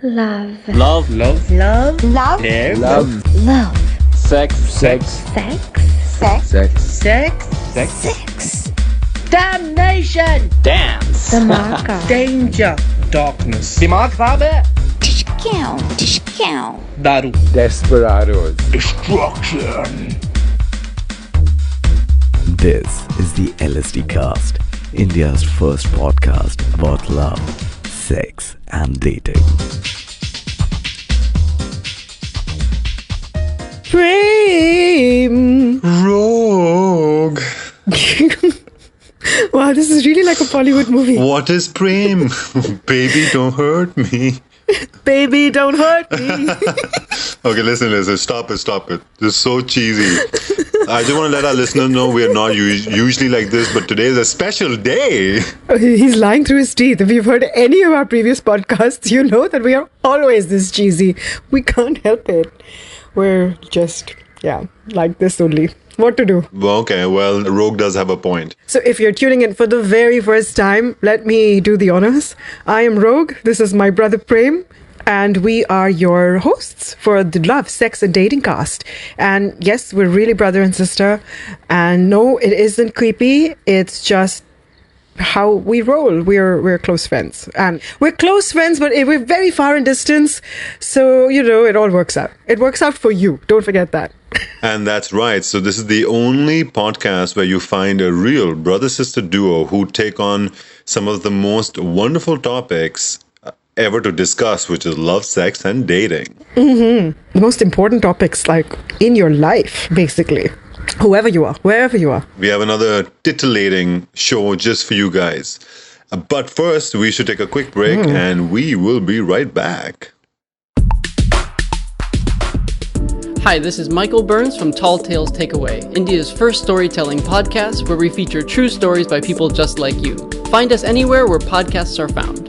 Love. Love. Love. Love. Love. Love. Love. Sex. Sex. Sex. Sex. Sex. Sex. Sex. Sex. Damnation. Dance. Dhamaka. Danger. Darkness. दिमाग खराब है. Discount. दारू. Desperados. Destruction. This is the LSDcast, India's first podcast about love, sex, and dating. Prem! Rogue. Wow, this is really like a Bollywood movie. What is Prem? Baby, don't hurt me. Baby, don't hurt me. Okay, listen. Stop it. This is so cheesy. I just want to let our listeners know we are not usually like this, but today is a special day. He's lying through his teeth. If you've heard any of our previous podcasts, you know that we are always this cheesy. We can't help it. We're just, like this only. What to do? Okay, well, Rogue does have a point. So if you're tuning in for the very first time, let me do the honors. I am Rogue. This is my brother Prem. And we are your hosts for the Love, Sex and Dating cast. And yes, we're really brother and sister. And no, it isn't creepy. It's just how we roll. We're close friends. And we're close friends, but we're very far in distance. So, it all works out. It works out for you. Don't forget that. And that's right. So this is the only podcast where you find a real brother-sister duo who take on some of the most wonderful topics ever to discuss, which is love, sex, and dating. The most important topics, like in your life, basically. Whoever you are, wherever you are. We have another titillating show just for you guys. But first, we should take a quick break and we will be right back. Hi, this is Michael Burns from Tall Tales Takeaway, India's first storytelling podcast where we feature true stories by people just like you. Find us anywhere where podcasts are found.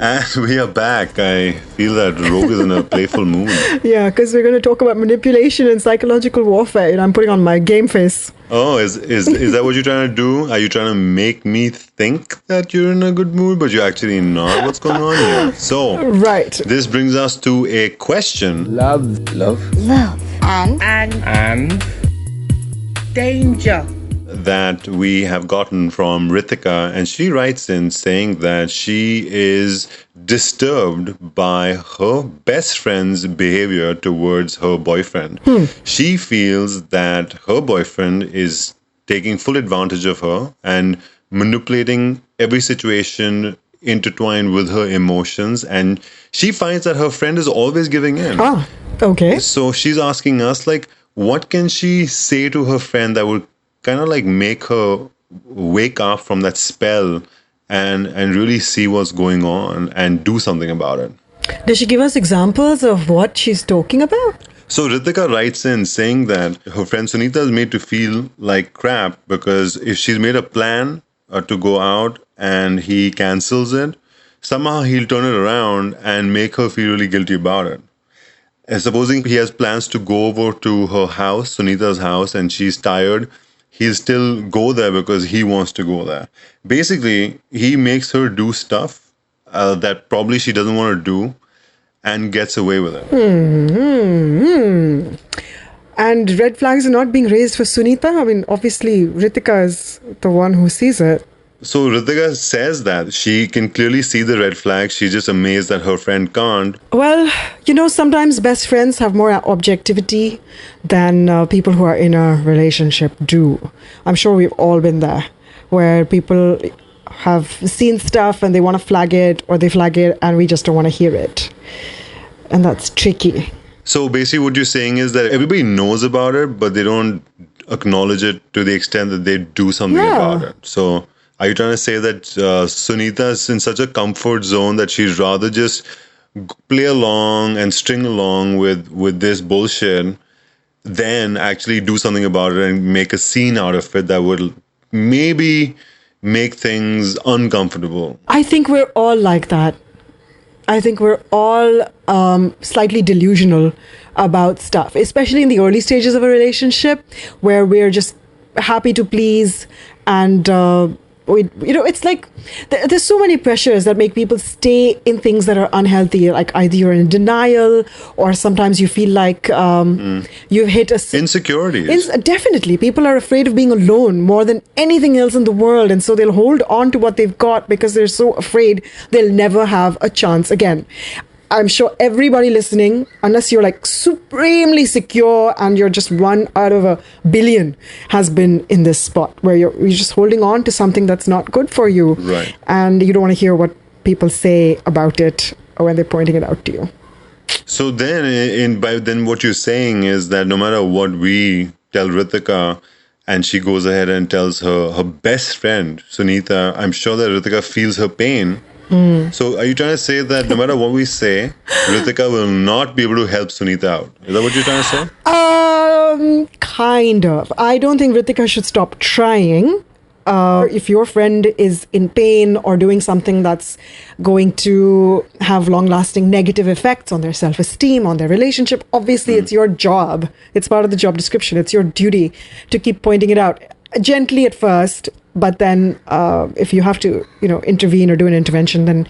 And we are back. I feel that Rogue is in a playful mood. Yeah, because we're going to talk about manipulation and psychological warfare. And I'm putting on my game face. Oh, is that what you're trying to do? Are you trying to make me think that you're in a good mood, but you're actually not? What's going on here? So, right. This brings us to a question. Love. And danger. That we have gotten from Ritika, and she writes in saying that she is disturbed by her best friend's behavior towards her boyfriend. She feels that her boyfriend is taking full advantage of her and manipulating every situation intertwined with her emotions, and she finds that her friend is always giving in. Ah, okay. So she's asking us, what can she say to her friend that would kind of make her wake up from that spell and really see what's going on and do something about it. Does she give us examples of what she's talking about? So Ritika writes in saying that her friend Sunita is made to feel like crap because if she's made a plan to go out and he cancels it, somehow he'll turn it around and make her feel really guilty about it. And supposing he has plans to go over to her house, Sunita's house, and she's tired, he'll still go there because he wants to go there. Basically, he makes her do stuff that probably she doesn't want to do and gets away with it. And red flags are not being raised for Sunita? I mean, obviously, Ritika is the one who sees it. So Ritika says that she can clearly see the red flags. She's just amazed that her friend can't. Well, sometimes best friends have more objectivity than people who are in a relationship do. I'm sure we've all been there, where people have seen stuff and they want to flag it, or they flag it and we just don't want to hear it. And that's tricky. So basically what you're saying is that everybody knows about it, but they don't acknowledge it to the extent that they do something about it. So are you trying to say that Sunita is in such a comfort zone that she'd rather just play along and string along with this bullshit than actually do something about it and make a scene out of it that would maybe make things uncomfortable? I think we're all like that. I think we're all slightly delusional about stuff, especially in the early stages of a relationship where we're just happy to please and it's like there's so many pressures that make people stay in things that are unhealthy. Like either you're in denial, or sometimes you feel like you've hit a insecurities. Definitely, people are afraid of being alone more than anything else in the world, and so they'll hold on to what they've got because they're so afraid they'll never have a chance again. I'm sure everybody listening, unless you're like supremely secure and you're just one out of a billion, has been in this spot where you're just holding on to something that's not good for you. Right. And you don't want to hear what people say about it when they're pointing it out to you. So then, then what you're saying is that no matter what we tell Ritika, and she goes ahead and tells her best friend, Sunita, I'm sure that Ritika feels her pain. So are you trying to say that no matter what we say, Ritika will not be able to help Sunita out? Is that what you're trying to say? Kind of. I don't think Ritika should stop trying. If your friend is in pain or doing something that's going to have long-lasting negative effects on their self-esteem, on their relationship, obviously it's your job. It's part of the job description. It's your duty to keep pointing it out. Gently at first, but then if you have to, intervene or do an intervention, then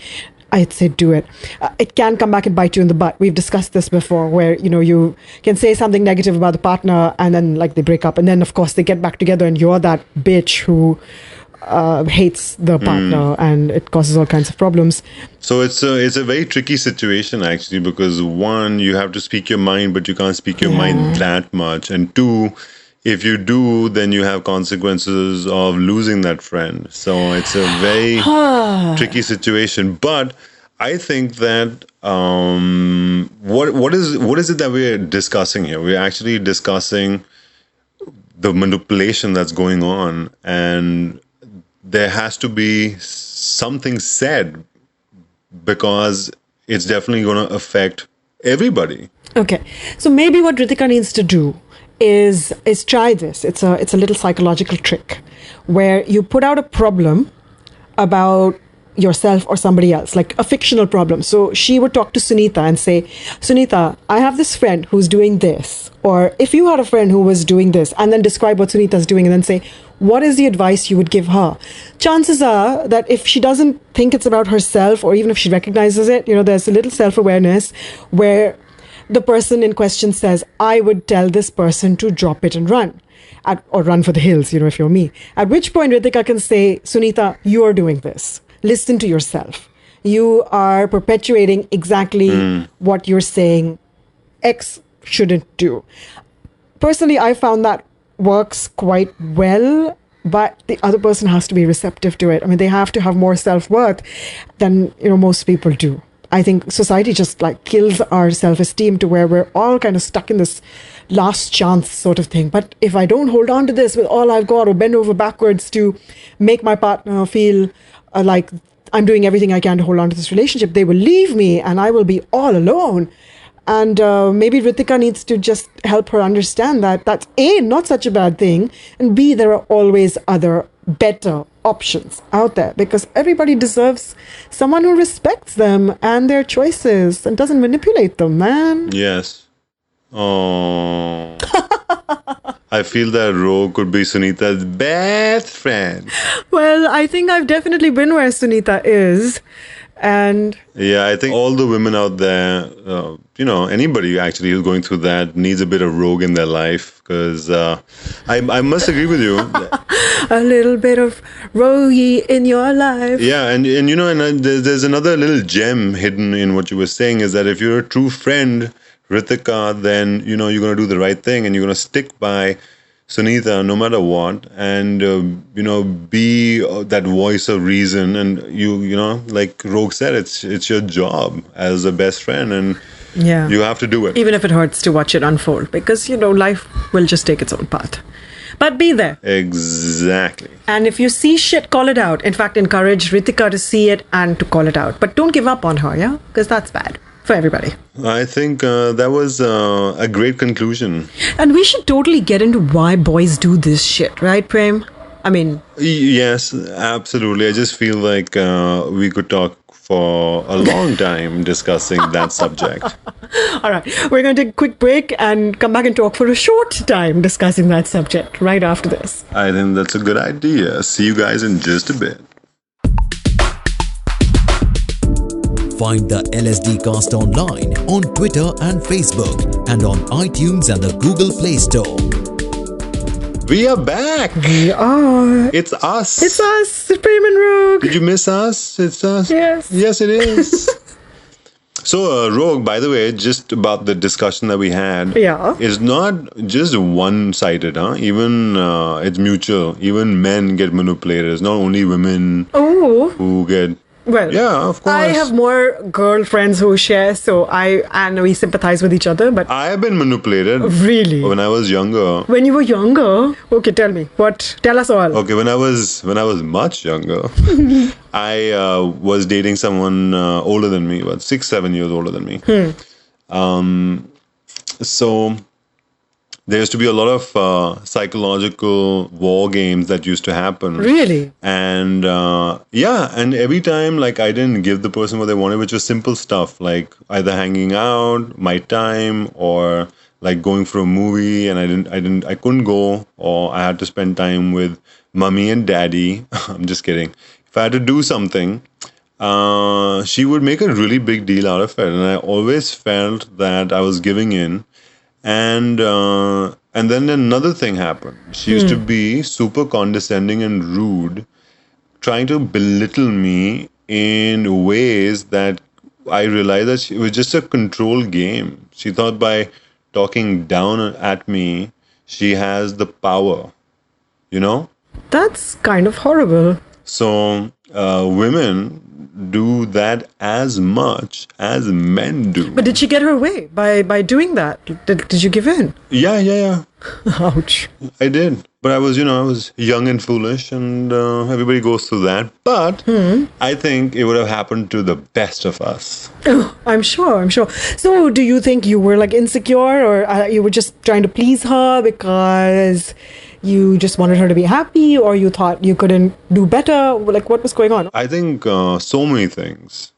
I'd say do it. It can come back and bite you in the butt. We've discussed this before, where, you can say something negative about the partner and then like they break up. And then, of course, they get back together and you're that bitch who hates the partner and it causes all kinds of problems. So it's a very tricky situation, actually, because one, you have to speak your mind, but you can't speak your mind that much. And two, if you do, then you have consequences of losing that friend. So it's a very tricky situation. But I think that what is it that we're discussing here? We're actually discussing the manipulation that's going on, and there has to be something said because it's definitely going to affect everybody. Okay, so maybe what Ritika needs to do is try this. It's a little psychological trick where you put out a problem about yourself or somebody else, like a fictional problem. So she would talk to Sunita and say, Sunita, I have this friend who's doing this. Or if you had a friend who was doing this, and then describe what Sunita's doing and then say, what is the advice you would give her? Chances are that if she doesn't think it's about herself, or even if she recognizes it, there's a little self-awareness where the person in question says, I would tell this person to drop it and run. Or run for the hills, if you're me. At which point Ritika can say, Sunita, you are doing this. Listen to yourself. You are perpetuating exactly what you're saying X shouldn't do. Personally, I found that works quite well, but the other person has to be receptive to it. I mean, they have to have more self-worth than, most people do. I think society just kills our self-esteem to where we're all kind of stuck in this last chance sort of thing. But if I don't hold on to this with all I've got, or bend over backwards to make my partner feel like I'm doing everything I can to hold on to this relationship, they will leave me and I will be all alone. And maybe Ritika needs to just help her understand that that's A, not such a bad thing, and B, there are always other better options out there, because everybody deserves someone who respects them and their choices and doesn't manipulate them, man. Yes. Oh. I feel that Ro could be Sunita's best friend. Well, I think I've definitely been where Sunita is. And yeah, I think all the women out there, anybody actually who's going through that needs a bit of Rogue in their life, because I must agree with you. A little bit of Rogie in your life. Yeah, and there's another little gem hidden in what you were saying, is that if you're a true friend, Ritika, then you're going to do the right thing and you're going to stick by Sunita no matter what, and be that voice of reason. And like Rogue said, it's your job as a best friend, and you have to do it, even if it hurts to watch it unfold, because life will just take its own path. But be there. Exactly. And if you see shit, call it out. In fact, encourage Ritika to see it and to call it out. But don't give up on her, yeah? Because that's bad for everybody. I think that was a great conclusion. And we should totally get into why boys do this shit, right, Prem? I mean... Yes, absolutely. I just feel like we could talk for a long time discussing that subject. All right. We're going to take a quick break and come back and talk for a short time discussing that subject right after this. I think that's a good idea. See you guys in just a bit. Find the LSDcast online on Twitter and Facebook and on iTunes and the Google Play Store. We are back. We are. It's us. It's us, Prem and Rogue. Did you miss us? It's us. Yes. Yes, it is. So, Rogue, by the way, just about the discussion that we had, Yeah. is not just one-sided, huh? Even it's mutual. Even men get manipulated. It's not only women who get. Well, Yeah, of course. I have more girlfriends who share, so and we sympathize with each other. But I have been manipulated. Really? When I was younger. When you were younger, okay, tell me what. Tell us all. Okay, when I was much younger, I was dating someone older than me, about 6-7 years older than me. So there used to be a lot of psychological war games that used to happen. Really? And and every time, like, I didn't give the person what they wanted, which was simple stuff, like either hanging out, my time, or like going for a movie, and I couldn't go, or I had to spend time with mommy and daddy. I'm just kidding. If I had to do something, she would make a really big deal out of it, and I always felt that I was giving in. And then another thing happened. She used to be super condescending and rude, trying to belittle me in ways that I realized that it was just a control game. She thought by talking down at me, she has the power, you know? That's kind of horrible. So women do that as much as men do. But did she get her way by doing that? Did you give in? Yeah. Ouch. I did. But I was young and foolish, and everybody goes through that. But I think it would have happened to the best of us. Oh, I'm sure. So do you think you were like insecure, or you were just trying to please her because you just wanted her to be happy, or you thought you couldn't do better? Like, what was going on? I think so many things.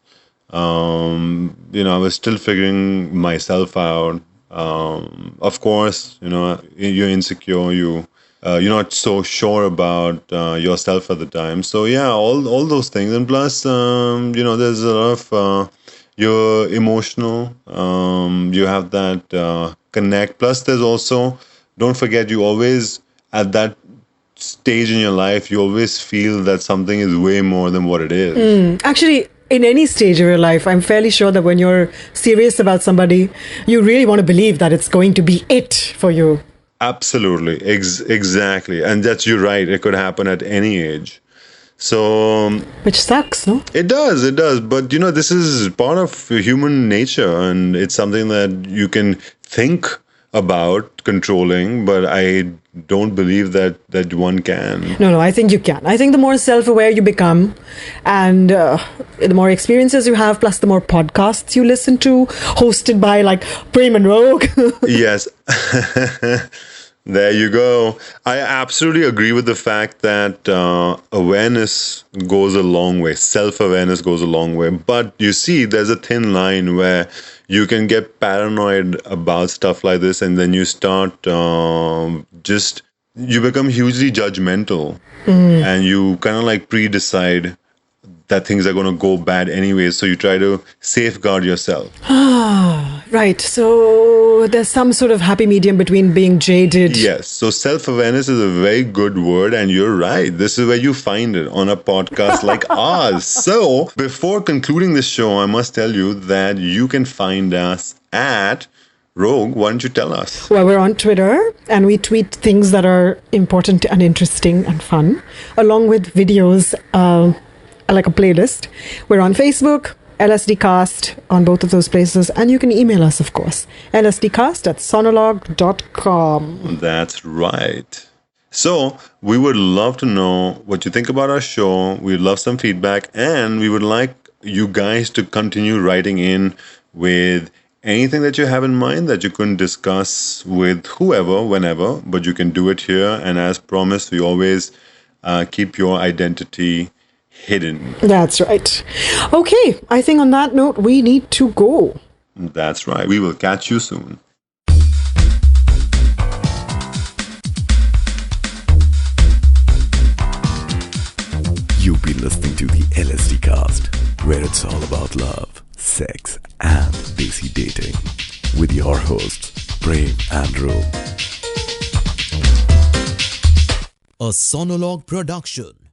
I was still figuring myself out. Of course, you're insecure. You're not so sure about yourself at the time. So yeah, all those things, and plus, there's a lot of you're emotional. You have that connect. Plus, there's also, don't forget, you always at that stage in your life, you always feel that something is way more than what it is. Actually, in any stage of your life, I'm fairly sure that when you're serious about somebody, you really want to believe that it's going to be it for you. Absolutely. Exactly. And you're right. It could happen at any age. So, which sucks, no? It does. But, this is part of human nature, and it's something that you can think about controlling, but I don't believe that one can. No, I think you can. I think the more self-aware you become, and the more experiences you have, plus the more podcasts you listen to, hosted by like Prem and Rogue. Yes. There you go. I absolutely agree with the fact that awareness goes a long way. Self-awareness goes a long way. But you see, there's a thin line where you can get paranoid about stuff like this, and then you start you become hugely judgmental, and you kind of like pre-decide that things are going to go bad anyway, so you try to safeguard yourself. Right. So there's some sort of happy medium between being jaded. Yes. So self-awareness is a very good word, and you're right. This is where you find it on a podcast like ours. So before concluding this show, I must tell you that you can find us at Rogue. Why don't you tell us? Well, we're on Twitter, and we tweet things that are important and interesting and fun, along with videos, like a playlist. We're on Facebook, LSDcast, on both of those places, and you can email us, of course, lsdcast@sonolog.com. That's right. So we would love to know what you think about our show. We'd love some feedback, and we would like you guys to continue writing in with anything that you have in mind that you couldn't discuss with whoever, whenever, but you can do it here. And as promised, we always keep your identity hidden. That's right. Okay, I think on that note, we need to go. That's right. We will catch you soon. You've been listening to the LSDcast, where it's all about love, sex, and desi dating, with your hosts, Prem and Ro. A Sonologue production.